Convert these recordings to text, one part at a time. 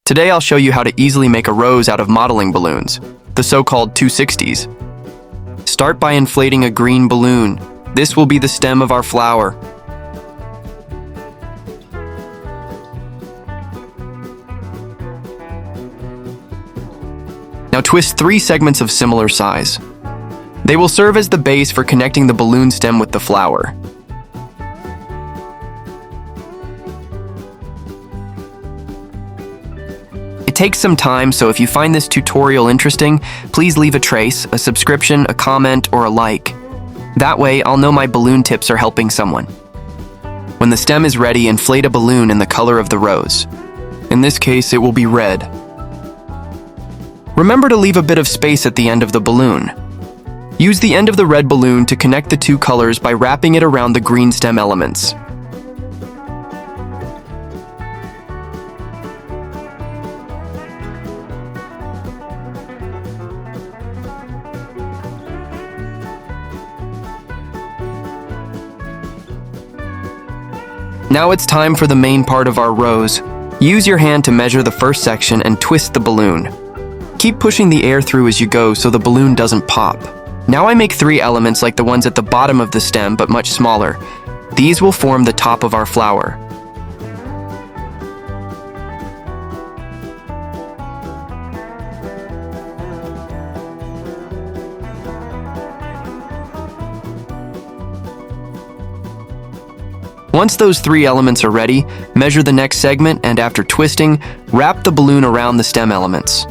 Today I'll show you how to easily make a rose out of modeling balloons, the so-called 260s. Start by inflating a green balloon. This will be the stem of our flower. Now twist 3 segments of similar size. They will serve as the base for connecting the balloon stem with the flower. It takes some time, so if you find this tutorial interesting, please leave a trace, a subscription, a comment, or a like. That way, I'll know my balloon tips are helping someone. When the stem is ready, inflate a balloon in the color of the rose. In this case, it will be red. Remember to leave a bit of space at the end of the balloon. Use the end of the red balloon to connect the two colors by wrapping it around the green stem elements. Now it's time for the main part of our rose. Use your hand to measure the first section and twist the balloon. Keep pushing the air through as you go so the balloon doesn't pop. Now I make 3 elements like the ones at the bottom of the stem but much smaller. These will form the top of our flower. Once those 3 elements are ready, measure the next segment and after twisting, wrap the balloon around the stem elements.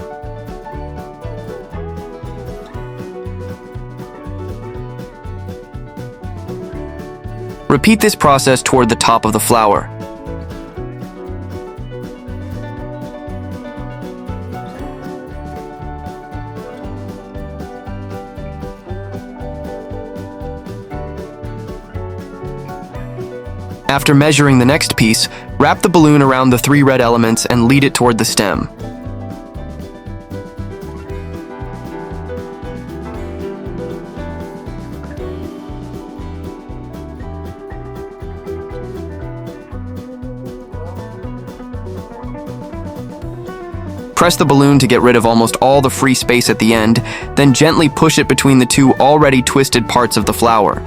Repeat this process toward the top of the flower. After measuring the next piece, wrap the balloon around the 3 red elements and lead it toward the stem. Press the balloon to get rid of almost all the free space at the end, then gently push it between the 2 already twisted parts of the flower.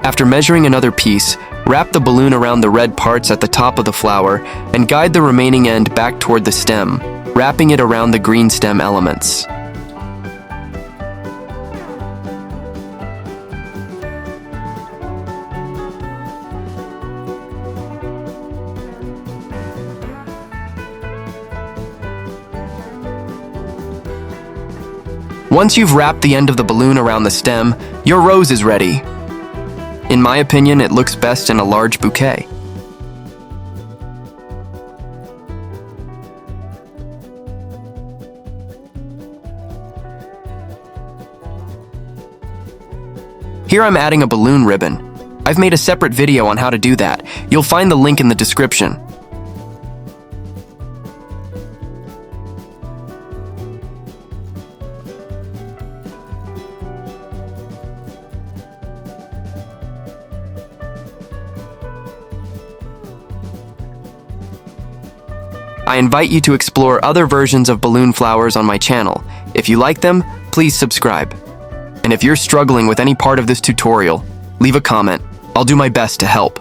After measuring another piece, wrap the balloon around the red parts at the top of the flower and guide the remaining end back toward the stem, wrapping it around the green stem elements. Once you've wrapped the end of the balloon around the stem, your rose is ready. In my opinion, it looks best in a large bouquet. Here I'm adding a balloon ribbon. I've made a separate video on how to do that. You'll find the link in the description. I invite you to explore other versions of balloon flowers on my channel. If you like them, please subscribe. And if you're struggling with any part of this tutorial, leave a comment. I'll do my best to help.